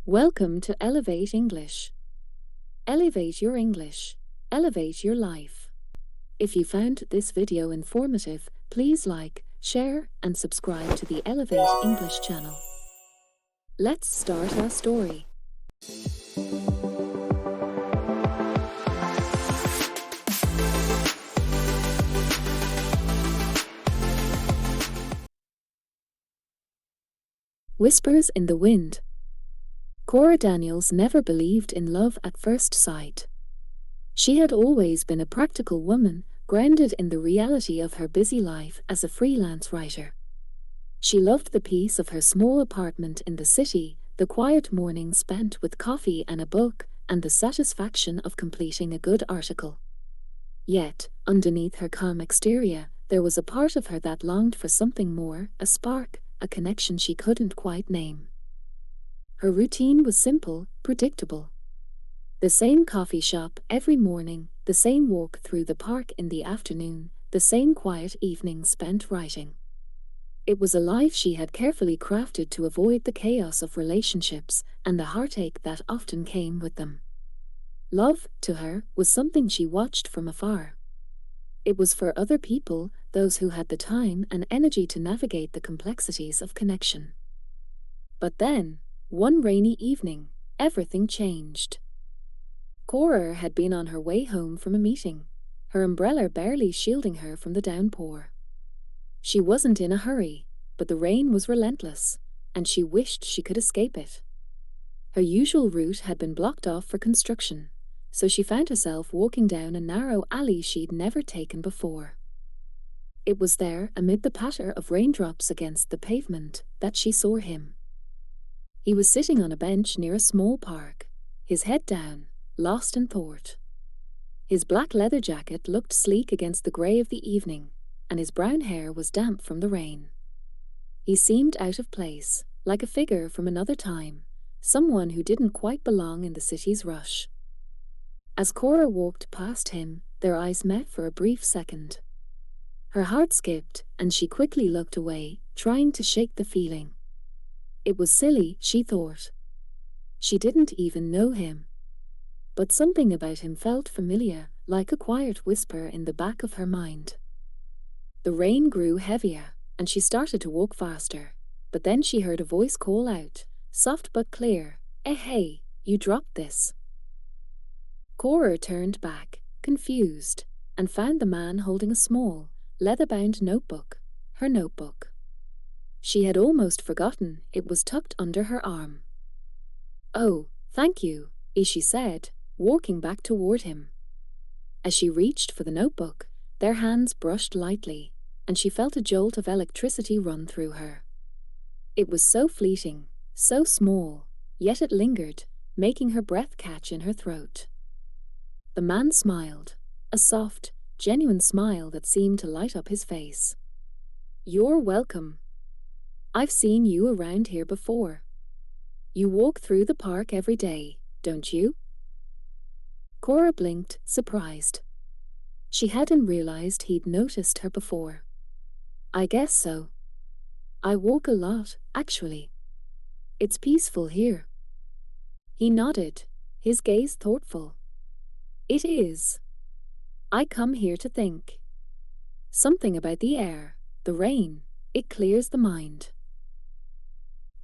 Welcome to Elevate English. Elevate your English. Elevate your life. If you found this video informative, please like, share, and subscribe to the Elevate English channel. Let's start our story. Whispers in the Wind. Cora Daniels never believed in love at first sight. She had always been a practical woman, grounded in the reality of her busy life as a freelance writer. She loved the peace of her small apartment in the city, the quiet mornings spent with coffee and a book, and the satisfaction of completing a good article. Yet, underneath her calm exterior, there was a part of her that longed for something more, a spark, a connection she couldn't quite name. Her routine was simple, predictable. The same coffee shop every morning, the same walk through the park in the afternoon, the same quiet evenings spent writing. It was a life she had carefully crafted to avoid the chaos of relationships and the heartache that often came with them. Love, to her, was something she watched from afar. It was for other people, those who had the time and energy to navigate the complexities of connection. But then, one rainy evening, everything changed. Cora had been on her way home from a meeting, her umbrella barely shielding her from the downpour. She wasn't in a hurry, but the rain was relentless, and she wished she could escape it. Her usual route had been blocked off for construction, so she found herself walking down a narrow alley she'd never taken before. It was there, amid the patter of raindrops against the pavement, that she saw him. He was sitting on a bench near a small park, his head down, lost in thought. His black leather jacket looked sleek against the grey of the evening, and his brown hair was damp from the rain. He seemed out of place, like a figure from another time, someone who didn't quite belong in the city's rush. As Cora walked past him, their eyes met for a brief second. Her heart skipped, and she quickly looked away, trying to shake the feeling. It was silly, she thought. She didn't even know him. But something about him felt familiar, like a quiet whisper in the back of her mind. The rain grew heavier, and she started to walk faster, but then she heard a voice call out, soft but clear, hey, you dropped this." Cora turned back, confused, and found the man holding a small, leather-bound notebook, her notebook. She had almost forgotten it was tucked under her arm. "Oh, thank you," she said, walking back toward him. As she reached for the notebook, their hands brushed lightly, and she felt a jolt of electricity run through her. It was so fleeting, so small, yet it lingered, making her breath catch in her throat. The man smiled, a soft, genuine smile that seemed to light up his face. "You're welcome. I've seen you around here before. You walk through the park every day, don't you?" Cora blinked, surprised. She hadn't realized he'd noticed her before. "I guess so. I walk a lot, actually. It's peaceful here." He nodded, his gaze thoughtful. "It is. I come here to think. Something about the air, the rain, it clears the mind."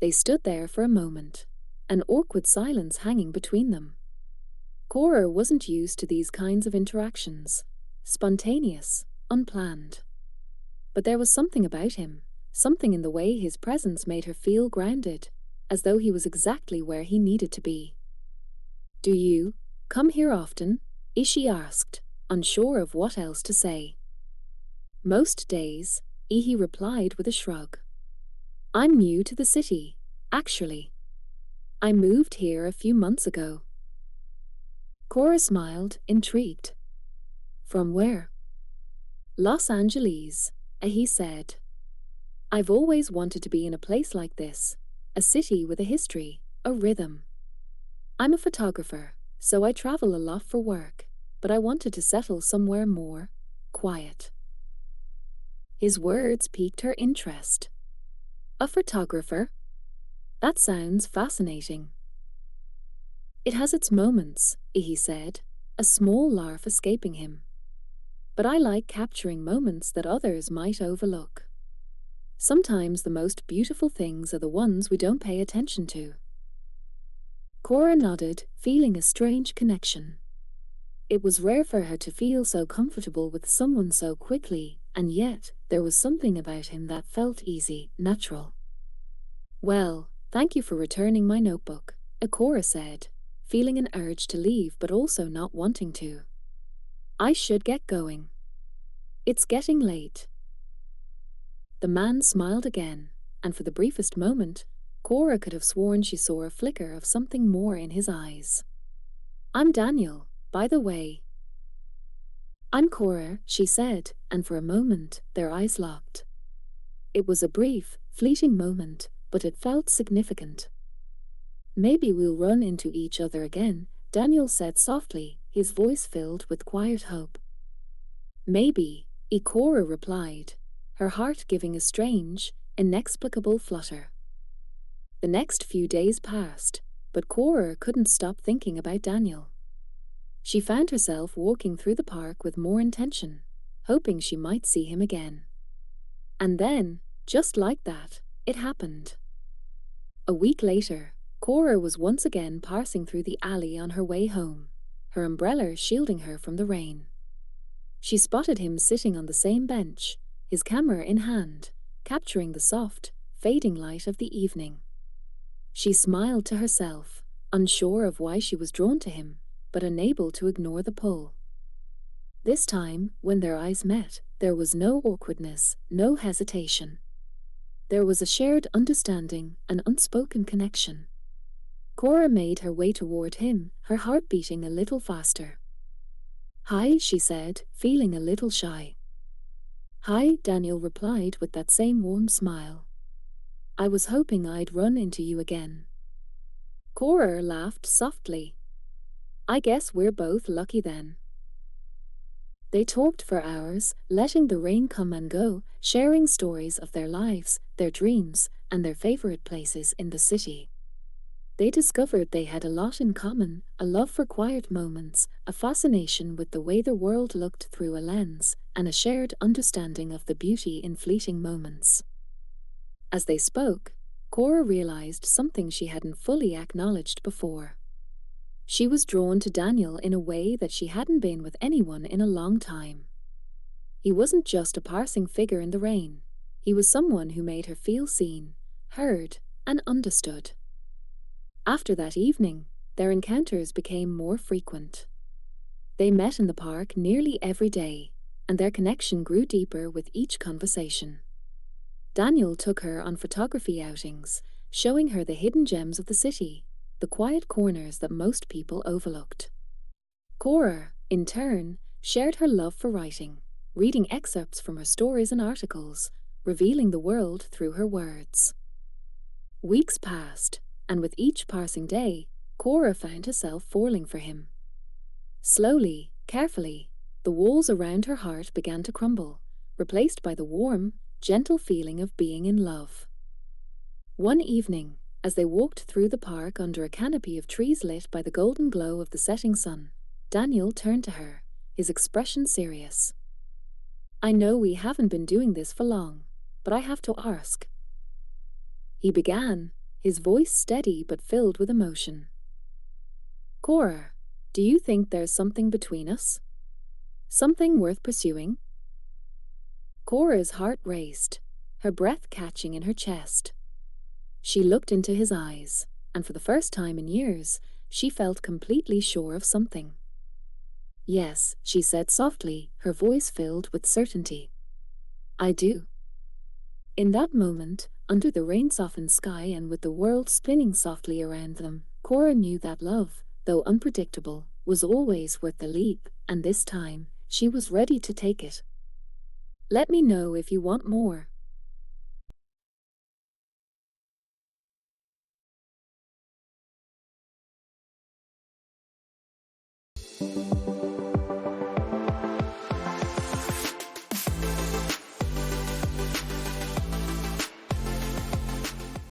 They stood there for a moment, an awkward silence hanging between them. Cora wasn't used to these kinds of interactions, spontaneous, unplanned. But there was something about him, something in the way his presence made her feel grounded, as though he was exactly where he needed to be. "Do you come here often?" she asked, unsure of what else to say. "Most days," he replied with a shrug. "I'm new to the city, actually. I moved here a few months ago." Cora smiled, intrigued. "From where?" "Los Angeles," he said. "I've always wanted to be in a place like this, a city with a history, a rhythm. I'm a photographer, so I travel a lot for work, but I wanted to settle somewhere more quiet." His words piqued her interest. "A photographer? That sounds fascinating. It has its moments, he said, a small laugh escaping him. But I like capturing moments that others might overlook. Sometimes the most beautiful things are the ones we don't pay attention to. Cora nodded, feeling a strange connection. It was rare for her to feel so comfortable with someone so quickly, and yet there was something about him that felt easy, natural. Well, thank you for returning my notebook, Cora said, feeling an urge to leave but also not wanting to. I should get going. It's getting late. The man smiled again, and for the briefest moment, Cora could have sworn she saw a flicker of something more in his eyes. I'm Daniel, by the way. I'm Cora, she said, and for a moment, their eyes locked. It was a brief, fleeting moment, but it felt significant. Maybe we'll run into each other again, Daniel said softly, his voice filled with quiet hope. Maybe, Cora replied, her heart giving a strange, inexplicable flutter. The next few days passed, but Cora couldn't stop thinking about Daniel. She found herself walking through the park with more intention, hoping she might see him again. And then, just like that, it happened. A week later, Cora was once again passing through the alley on her way home, her umbrella shielding her from the rain. She spotted him sitting on the same bench, his camera in hand, capturing the soft, fading light of the evening. She smiled to herself, unsure of why she was drawn to him, but unable to ignore the pull. This time, when their eyes met, there was no awkwardness, no hesitation. There was a shared understanding, an unspoken connection. Cora made her way toward him, her heart beating a little faster. Hi, she said, feeling a little shy. Hi, Daniel replied with that same warm smile. I was hoping I'd run into you again. Cora laughed softly. I guess we're both lucky then. They talked for hours, letting the rain come and go, sharing stories of their lives, their dreams, and their favorite places in the city. They discovered they had a lot in common, a love for quiet moments, a fascination with the way the world looked through a lens, and a shared understanding of the beauty in fleeting moments. As they spoke, Cora realized something she hadn't fully acknowledged before. She was drawn to Daniel in a way that she hadn't been with anyone in a long time. He wasn't just a passing figure in the rain. He was someone who made her feel seen, heard, and understood. After that evening, their encounters became more frequent. They met in the park nearly every day, and their connection grew deeper with each conversation. Daniel took her on photography outings, showing her the hidden gems of the city, the quiet corners that most people overlooked. Cora, in turn, shared her love for writing, reading excerpts from her stories and articles, revealing the world through her words. Weeks passed, and with each passing day, Cora found herself falling for him. Slowly, carefully, the walls around her heart began to crumble, replaced by the warm, gentle feeling of being in love. One evening, as they walked through the park under a canopy of trees lit by the golden glow of the setting sun, Daniel turned to her, his expression serious. I know we haven't been doing this for long, but I have to ask. He began, his voice steady but filled with emotion. Cora, do you think there's something between us? Something worth pursuing? Cora's heart raced, her breath catching in her chest. She looked into his eyes, and for the first time in years, she felt completely sure of something. Yes, she said softly, her voice filled with certainty. I do. In that moment, under the rain-softened sky and with the world spinning softly around them, Cora knew that love, though unpredictable, was always worth the leap, and this time, she was ready to take it. Let me know if you want more.